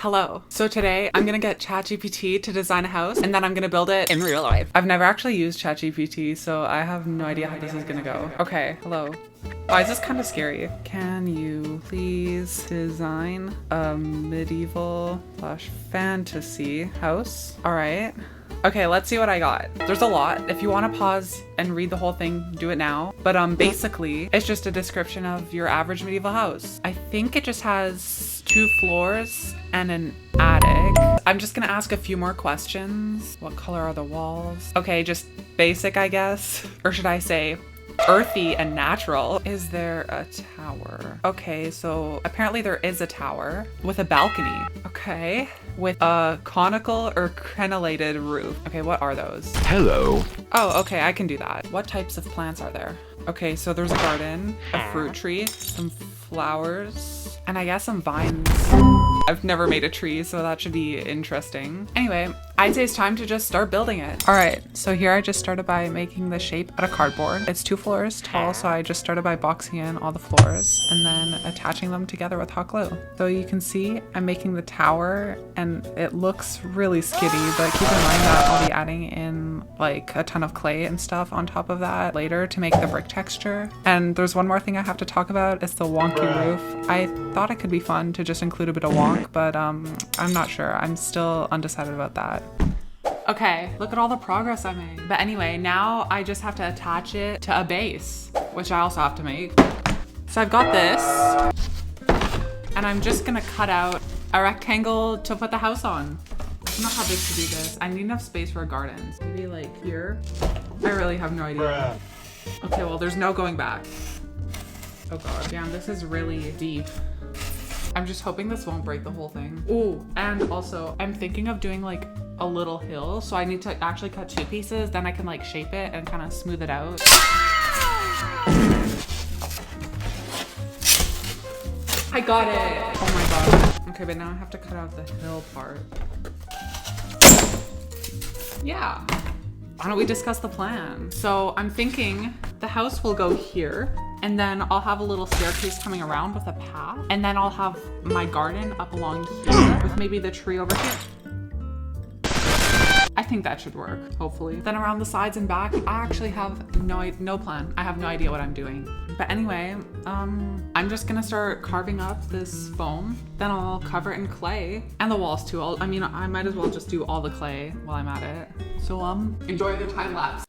Hello. So today I'm gonna get ChatGPT to design a house and then I'm gonna build it in real life. I've never actually used ChatGPT, so I have no idea how this is gonna go. Okay, hello. Why is this kind of scary? Can you please design a medieval/fantasy house? All right. Okay, let's see what I got. There's a lot. If you want to pause and read the whole thing, do it now. But basically, it's just a description of your average medieval house. I think it just has 2 floors and an attic. I'm just gonna ask a few more questions. What color are the walls? Okay, just basic, I guess. Or should I say earthy and natural? Is there a tower? Okay, so apparently there is a tower with a balcony. Okay, with a conical or crenellated roof. Okay, what are those? Hello. Oh, okay, I can do that. What types of plants are there? Okay, so there's a garden, a fruit tree, some flowers, and I guess some vines. I've never made a tree, so that should be interesting. Anyway, I'd say it's time to just start building it. All right, so here I just started by making the shape out of cardboard. It's 2 floors tall, so I just started by boxing in all the floors and then attaching them together with hot glue. So you can see I'm making the tower and it looks really skitty, but keep in mind that I'll be adding in like a ton of clay and stuff on top of that later to make the brick texture. And there's one more thing I have to talk about. It's the wonky roof. I thought it could be fun to just include a bit of wonk, but I'm not sure. I'm still undecided about that. Okay, look at all the progress I made. But anyway, now I just have to attach it to a base, which I also have to make. So I've got this, and I'm just gonna cut out a rectangle to put the house on. I don't know how big to do this. I need enough space for a garden. So maybe like here? I really have no idea. Okay, well, there's no going back. Oh God, damn, this is really deep. I'm just hoping this won't break the whole thing. Ooh, and also I'm thinking of doing like a little hill. So I need to actually cut 2 pieces, then I can like shape it and kind of smooth it out. I got it. Oh my God. Okay, but now I have to cut out the hill part. Yeah. Why don't we discuss the plan? So I'm thinking the house will go here, and then I'll have a little staircase coming around with a path, and then I'll have my garden up along here with maybe the tree over here. I think that should work, hopefully. Then around the sides and back, I actually have no plan. I have no idea what I'm doing. But anyway, I'm just gonna start carving up this foam. Then I'll cover it in clay and the walls too. I mean, I might as well just do all the clay while I'm at it. So enjoy the time lapse.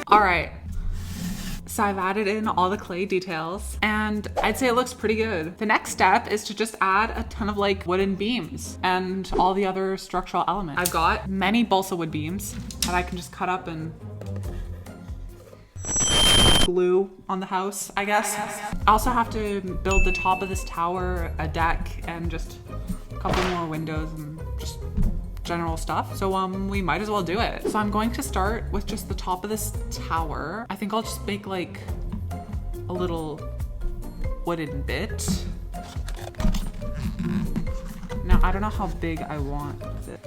All right, so I've added in all the clay details and I'd say it looks pretty good. The next step is to just add a ton of like wooden beams and all the other structural elements. I've got many balsa wood beams that I can just cut up and glue on the house, I guess. I also have to build the top of this tower, a deck, and just a couple more windows and just general stuff. So we might as well do it. So I'm going to start with just the top of this tower. I think I'll just make like a little wooden bit. Now I don't know how big I want it.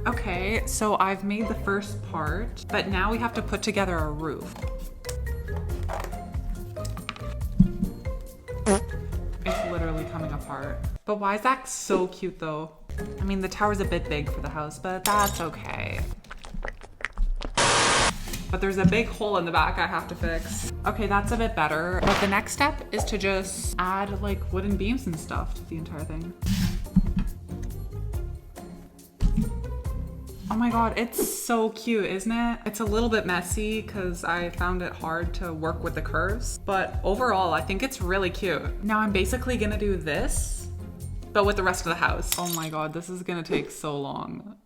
Okay, so I've made the first part, but now we have to put together a roof. It's literally coming apart. But why is that so cute though? I mean, the tower's a bit big for the house, but that's okay. But there's a big hole in the back I have to fix. Okay, that's a bit better. But the next step is to just add like wooden beams and stuff to the entire thing. Oh my god, it's so cute, isn't it? It's a little bit messy because I found it hard to work with the curves, but overall I think it's really cute. Now I'm basically gonna do this, but with the rest of the house. Oh my god, this is gonna take so long.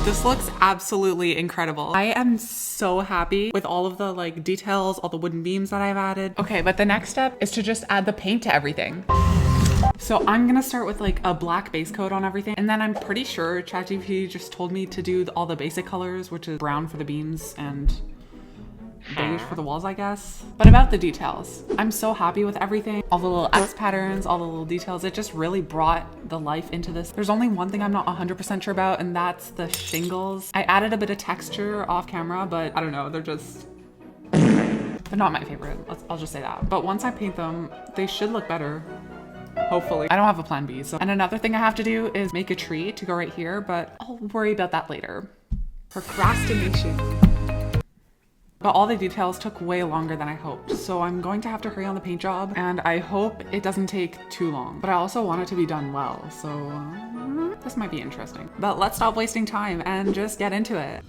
This looks absolutely incredible. I am so happy with all of the like details, all the wooden beams that I've added. Okay, but the next step is to just add the paint to everything. So I'm gonna start with like a black base coat on everything. And then I'm pretty sure ChatGPT just told me to do all the basic colors, which is brown for the beams and beige for the walls, I guess. But about the details, I'm so happy with everything. All the little X patterns, all the little details, it just really brought the life into this. There's only one thing I'm not 100% sure about, and that's the shingles. I added a bit of texture off camera, but I don't know, they're not my favorite. I'll just say that. But once I paint them, they should look better. Hopefully. I don't have a plan B. And another thing I have to do is make a tree to go right here, but I'll worry about that later. Procrastination. But all the details took way longer than I hoped, so I'm going to have to hurry on the paint job, and I hope it doesn't take too long. But I also want it to be done well, so this might be interesting. But let's stop wasting time and just get into it.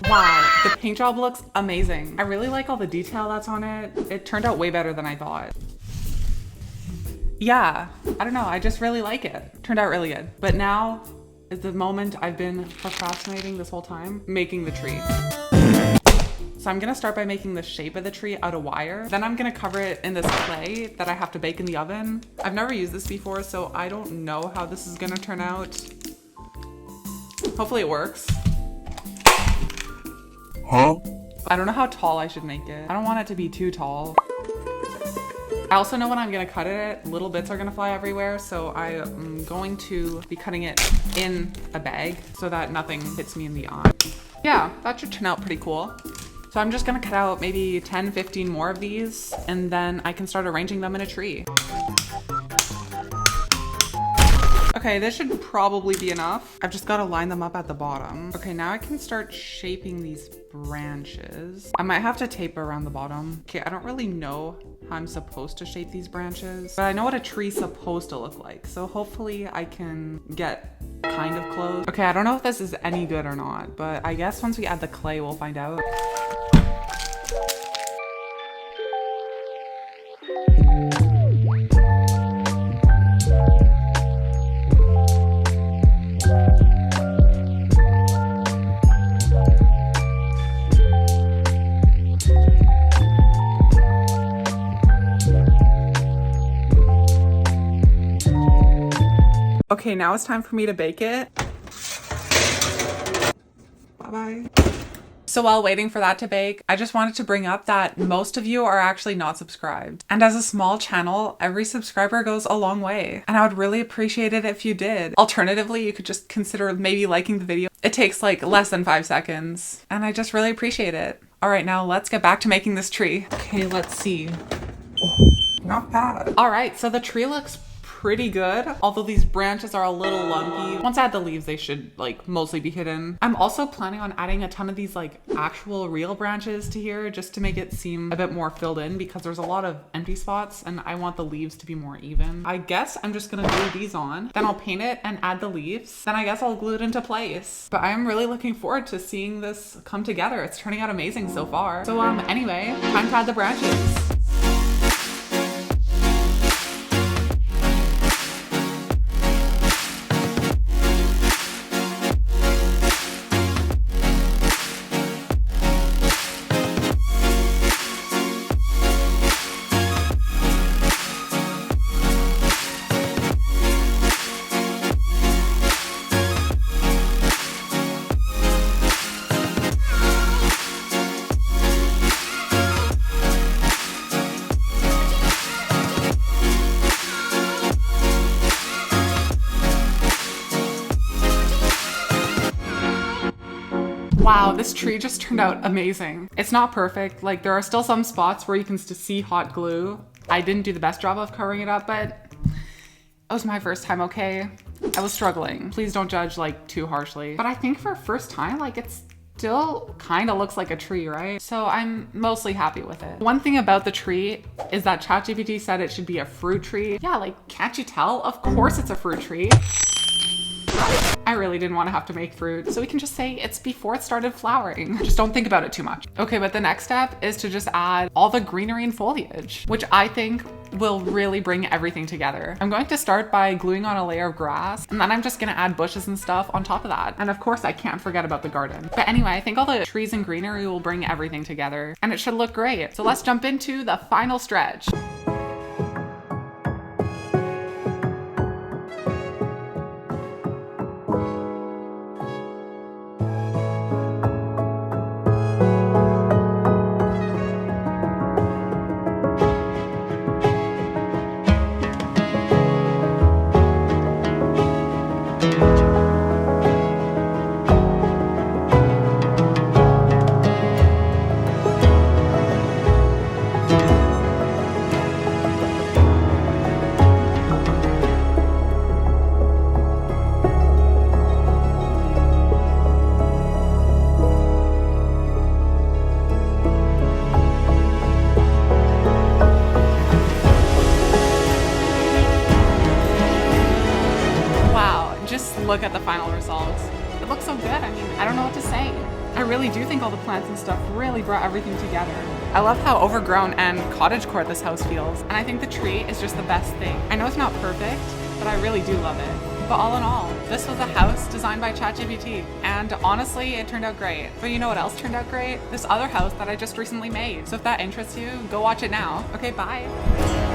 Wow, the paint job looks amazing. I really like all the detail that's on it. It turned out way better than I thought. Yeah, I don't know, I just really like it. Turned out really good. But now is the moment I've been procrastinating this whole time, making the tree. So I'm gonna start by making the shape of the tree out of wire. Then I'm gonna cover it in this clay that I have to bake in the oven. I've never used this before, so I don't know how this is gonna turn out. Hopefully it works. Huh? I don't know how tall I should make it. I don't want it to be too tall. I also know when I'm gonna cut it, little bits are gonna fly everywhere, so I am going to be cutting it in a bag so that nothing hits me in the eye. Yeah, that should turn out pretty cool. So I'm just gonna cut out maybe 10, 15 more of these, and then I can start arranging them in a tree. Okay, this should probably be enough. I've just gotta line them up at the bottom. Okay, now I can start shaping these branches. I might have to tape around the bottom. Okay, I don't really know how I'm supposed to shape these branches, but I know what a tree's supposed to look like. So hopefully I can get kind of close. Okay, I don't know if this is any good or not, but I guess once we add the clay, we'll find out. Okay, now it's time for me to bake it. Bye-bye. So while waiting for that to bake, I just wanted to bring up that most of you are actually not subscribed. And as a small channel, every subscriber goes a long way. And I would really appreciate it if you did. Alternatively, you could just consider maybe liking the video. It takes like less than 5 seconds. And I just really appreciate it. All right, now let's get back to making this tree. Okay, let's see. Oh, not bad. All right, so the tree looks pretty good, although these branches are a little lumpy. Once I add the leaves, they should like mostly be hidden. I'm also planning on adding a ton of these like actual real branches to here just to make it seem a bit more filled in, because there's a lot of empty spots and I want the leaves to be more even. I guess I'm just gonna glue these on, then I'll paint it and add the leaves. Then I guess I'll glue it into place. But I'm really looking forward to seeing this come together. It's turning out amazing so far. So anyway, time to add the branches. Wow, this tree just turned out amazing. It's not perfect. Like, there are still some spots where you can see hot glue. I didn't do the best job of covering it up, but it was my first time, okay? I was struggling. Please don't judge like too harshly. But I think for first time, like it's still kind of looks like a tree, right? So I'm mostly happy with it. One thing about the tree is that ChatGPT said it should be a fruit tree. Yeah, like, can't you tell? Of course it's a fruit tree. I really didn't want to have to make fruit, so we can just say it's before it started flowering. Just don't think about it too much. Okay, but the next step is to just add all the greenery and foliage, which I think will really bring everything together. I'm going to start by gluing on a layer of grass, and then I'm just gonna add bushes and stuff on top of that. And of course, I can't forget about the garden. But anyway, I think all the trees and greenery will bring everything together, and it should look great. So let's jump into the final stretch. Look at the final results. It looks so good. I mean, I don't know what to say. I really do think all the plants and stuff really brought everything together. I love how overgrown and cottagecore this house feels, and I think the tree is just the best thing. I know it's not perfect, but I really do love it. But all in all, this was a house designed by ChatGPT, and honestly, it turned out great. But you know what else turned out great? This other house that I just recently made. So if that interests you, go watch it now. Okay, bye.